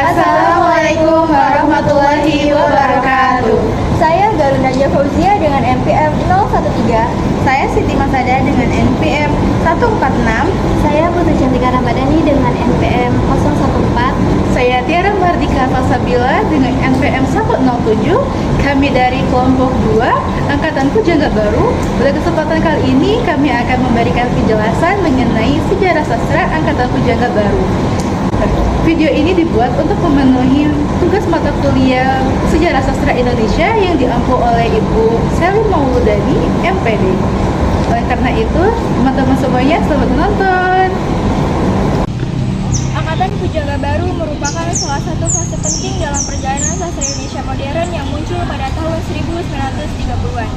Assalamualaikum warahmatullahi wabarakatuh. Saya Galuna Fauzia dengan NPM 013. Saya Siti Masada dengan NPM 146. Saya Putri Cantika Ramadhani dengan NPM 014. Saya Tiara Mardika Salsabila dengan NPM 107. Kami dari kelompok 2 Angkatan Pujangga Baru. Pada kesempatan kali ini kami akan memberikan penjelasan mengenai sejarah sastra Angkatan Pujangga Baru. Video ini dibuat untuk memenuhi tugas mata kuliah Sejarah Sastra Indonesia yang diampu oleh Ibu Selin Mauludani, MPD. Oleh karena itu, teman-teman semuanya selamat menonton. Angkatan Pujangga Baru merupakan salah satu fase penting dalam perjalanan sastra Indonesia modern yang muncul pada tahun 1930-an.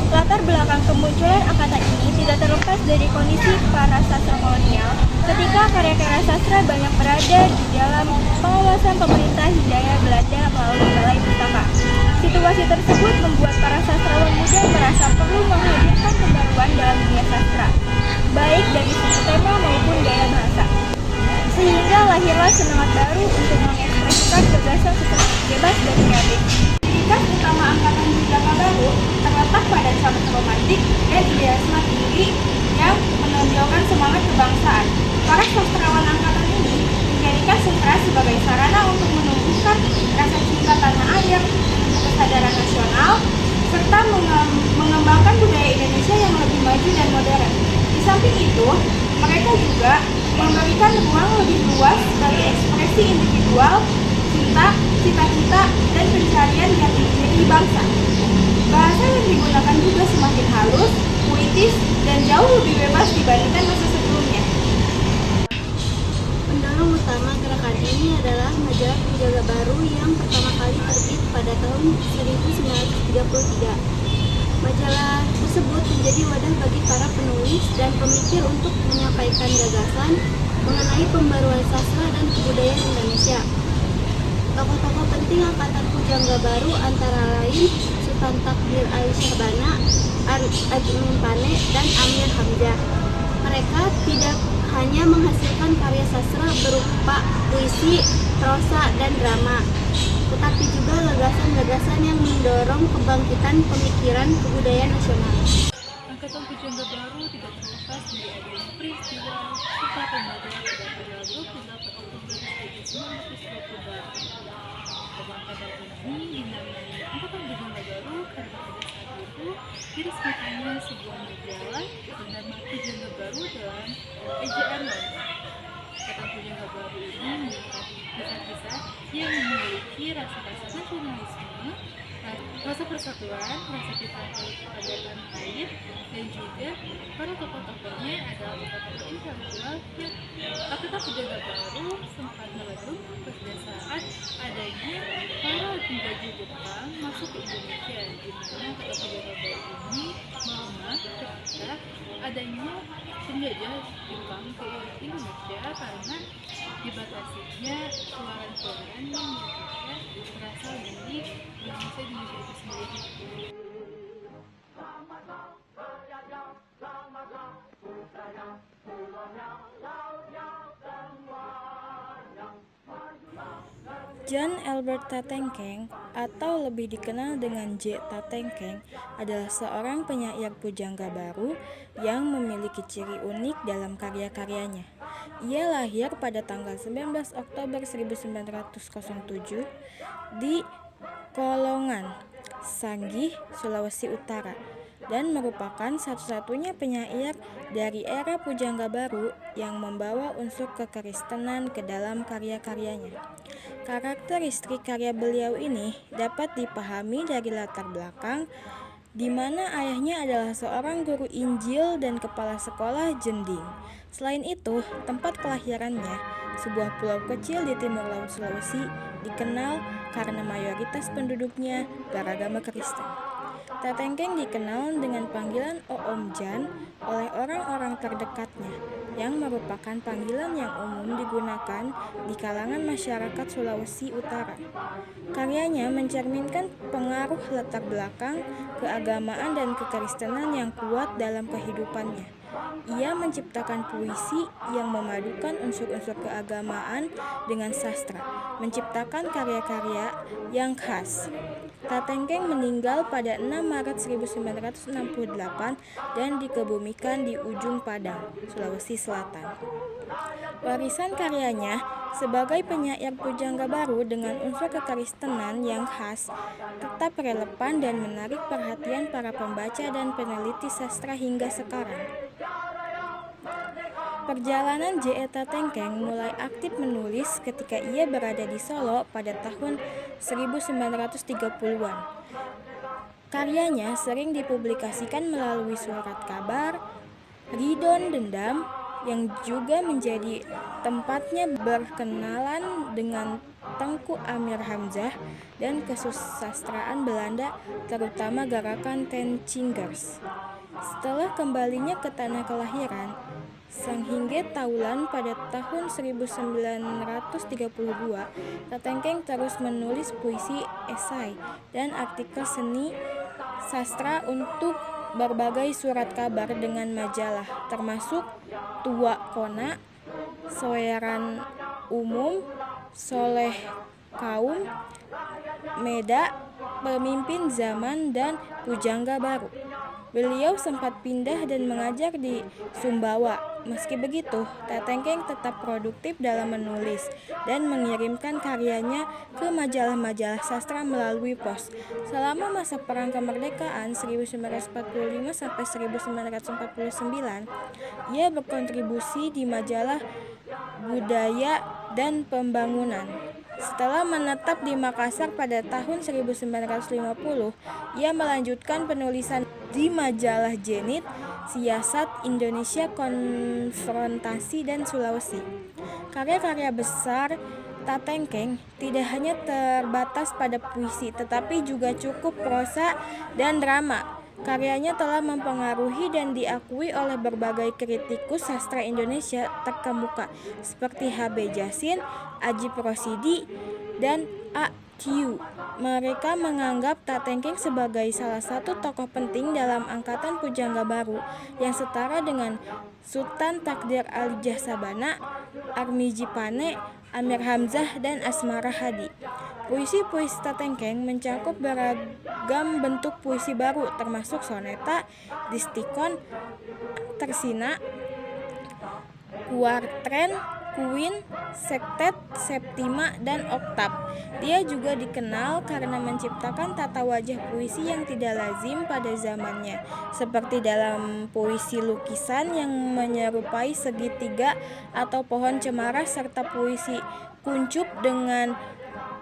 Latar belakang kemunculan angkatan ini tidak terlepas dari kondisi para sastra kolonial ketika karya-karya sastra banyak berada di dalam pengawasan pemerintah Hindia Belanda melalui Balai Pustaka. Situasi tersebut membuat para sastrawan muda merasa perlu menghadirkan pembaruan dalam dunia sastra, baik dari segi tema maupun gaya bahasa. Sehingga lahirlah semangat baru untuk mengekspresikan gagasan sastra bebas dan kreatif. Ciri utama Angkatan Pujangga Baru terletak pada semangat romantik dan idealisme tinggi yang menonjolkan semangat kebangsaan. Para sastrawan angkatan ini menjadikan sastra sebagai sarana untuk menumbuhkan rasa cinta tanah air, kesadaran nasional, serta mengembangkan budaya Indonesia yang lebih maju dan modern. Di samping itu, mereka juga memberikan ruang lebih luas bagi ekspresi individual, cinta, cita-cita, dan pencarian jati diri bangsa. Bahasa yang digunakan juga semakin halus, puitis, dan jauh lebih bebas dibandingkan masa sebelumnya. Pendorong utama gerakan ini adalah majalah Pujangga Baru yang pertama kali terbit pada tahun 1933. Majalah tersebut menjadi wadah bagi para penulis dan pemikir untuk menyampaikan gagasan mengenai pembaruan sastra dan kebudayaan Indonesia. Tokoh-tokoh penting Angkatan Pujangga Baru antara lain Sultan Takdir Ali Syahbana, Amin Pane, dan Amir Hamzah. Mereka tidak hanya menghasilkan karya sastra berupa puisi, prosa, dan drama, tetapi juga gagasan-gagasan yang mendorong kebangkitan pemikiran kebudayaan nasional. Angkatan Pujangga Baru tidak terlepas dari adanya peristiwa serta pembelajaran pada tanggal 28 Oktober 1922. Angkatan ini dinamai Angkatan Pujangga Baru karena pada saat itu diresmikannya sebuah majalah bernama Pujangga Baru dalam ejaan London. Angkatan Pujangga Baru ini mengangkat kisah-kisah yang memiliki rasa-rasa nasionalisme, rasa persatuan, rasa cinta pada tanah air, dan juga para tokoh-tokohnya adalah tokoh-tokoh intelektual yang Angkatan Pujangga Baru sempat meredup pada saat adanya para penjajah Jepang masuk ke Indonesia, di mana Angkatan Pujangga Baru ini melemah ketika adanya penjajah Jepang ke Indonesia karena dibatasinya keluaran-keluaran yang berasal dari Indonesia itu sendiri. John Albert Tatengkeng atau lebih dikenal dengan J. Tatengkeng adalah seorang penyair pujangga baru yang memiliki ciri unik dalam karya-karyanya. Ia lahir pada tanggal 19 Oktober 1907 di Kolongan, Sanggih, Sulawesi Utara, dan merupakan satu-satunya penyair dari era Pujangga Baru yang membawa unsur kekristenan ke dalam karya-karyanya. Karakteristik karya beliau ini dapat dipahami dari latar belakang di mana ayahnya adalah seorang guru Injil dan kepala sekolah jending. Selain itu, tempat kelahirannya, sebuah pulau kecil di timur laut Sulawesi, dikenal karena mayoritas penduduknya beragama Kristen. Tatengkeng dikenal dengan panggilan Oom Jan oleh orang-orang terdekatnya, yang merupakan panggilan yang umum digunakan di kalangan masyarakat Sulawesi Utara. Karyanya mencerminkan pengaruh latar belakang keagamaan dan kekristenan yang kuat dalam kehidupannya. Ia menciptakan puisi yang memadukan unsur-unsur keagamaan dengan sastra, menciptakan karya-karya yang khas. Tatengkeng meninggal pada 6 Maret 1968 dan dikebumikan di Ujung Padang, Sulawesi Selatan. Warisan karyanya sebagai penyair pujangga baru dengan unsur kekristenan yang khas tetap relevan dan menarik perhatian para pembaca dan peneliti sastra hingga sekarang. Perjalanan J.E. Tatengkeng mulai aktif menulis ketika ia berada di Solo pada tahun 1930-an. Karyanya sering dipublikasikan melalui Surat Kabar, Ridon Dendam, yang juga menjadi tempatnya berkenalan dengan Tengku Amir Hamzah dan kesusastraan Belanda, terutama gerakan Ten Chingers. Setelah kembalinya ke tanah kelahiran, Sang Hinggit Taulan pada tahun 1932, Tatengkeng terus menulis puisi, esai, dan artikel seni sastra untuk berbagai surat kabar dengan majalah, termasuk Tua Kona, Soeran Umum, Soleh Kaum, Meda, Pemimpin Zaman, dan Pujangga Baru. Beliau sempat pindah dan mengajar di Sumbawa. Meski begitu, Tatengkeng tetap produktif dalam menulis dan mengirimkan karyanya ke majalah-majalah sastra melalui pos. Selama masa Perang Kemerdekaan 1945 sampai 1949, ia berkontribusi di majalah Budaya dan Pembangunan. Setelah menetap di Makassar pada tahun 1950, ia melanjutkan penulisan di majalah Zenit, Siasat Indonesia, Konfrontasi, dan Sulawesi. Karya-karya besar Tatengkeng tidak hanya terbatas pada puisi, tetapi juga cukup prosa dan drama. Karyanya telah mempengaruhi dan diakui oleh berbagai kritikus sastra Indonesia terkemuka seperti H.B. Jassin, Ajip Rosidi, dan A. Q. Mereka menganggap Tatengkeng sebagai salah satu tokoh penting dalam angkatan pujangga baru yang setara dengan Sultan Takdir Alijah Sabana, Armiji Pane, Amir Hamzah, dan Asmara Hadi. Puisi-puisi Tatengkeng mencakup beragam bentuk puisi baru, termasuk soneta, distikon, tersina, kuartren, kuin, sektet, septima, dan oktav. Dia juga dikenal karena menciptakan tata wajah puisi yang tidak lazim pada zamannya, seperti dalam puisi lukisan yang menyerupai segitiga atau pohon cemara, serta puisi kuncup dengan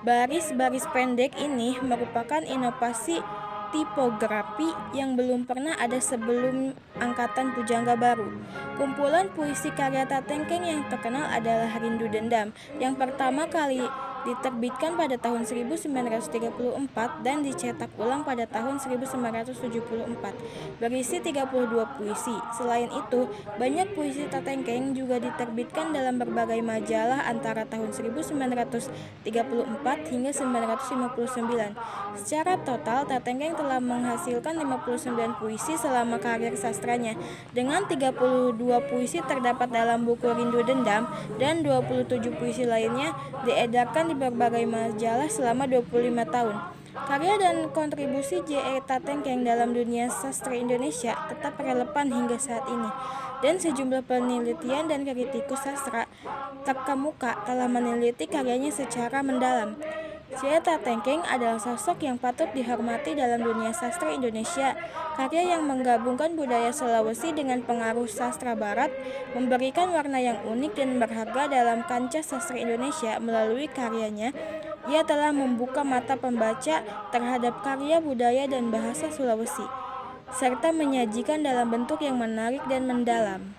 baris-baris pendek. Ini merupakan inovasi tipografi yang belum pernah ada sebelum angkatan pujangga baru. Kumpulan puisi karya Tatengkeng yang terkenal adalah Rindu Dendam, yang pertama kali diterbitkan pada tahun 1934 dan dicetak ulang pada tahun 1974, berisi 32 puisi. Selain itu, banyak puisi Tatengkeng juga diterbitkan dalam berbagai majalah antara tahun 1934 hingga 1959. Secara total, Tatengkeng telah menghasilkan 59 puisi selama karir sastranya, dengan 32 puisi terdapat dalam buku Rindu Dendam dan 27 puisi lainnya diedarkan di berbagai majalah selama 25 tahun. Karya dan kontribusi J.E. Tatengkeng dalam dunia sastra Indonesia tetap relevan hingga saat ini, dan sejumlah penelitian dan kritikus sastra terkemuka telah meneliti karyanya secara mendalam. J.E. Tatengkeng adalah sosok yang patut dihormati dalam dunia sastra Indonesia. Karya yang menggabungkan budaya Sulawesi dengan pengaruh sastra Barat, memberikan warna yang unik dan berharga dalam kancah sastra Indonesia. Melalui karyanya, ia telah membuka mata pembaca terhadap karya budaya dan bahasa Sulawesi, serta menyajikan dalam bentuk yang menarik dan mendalam.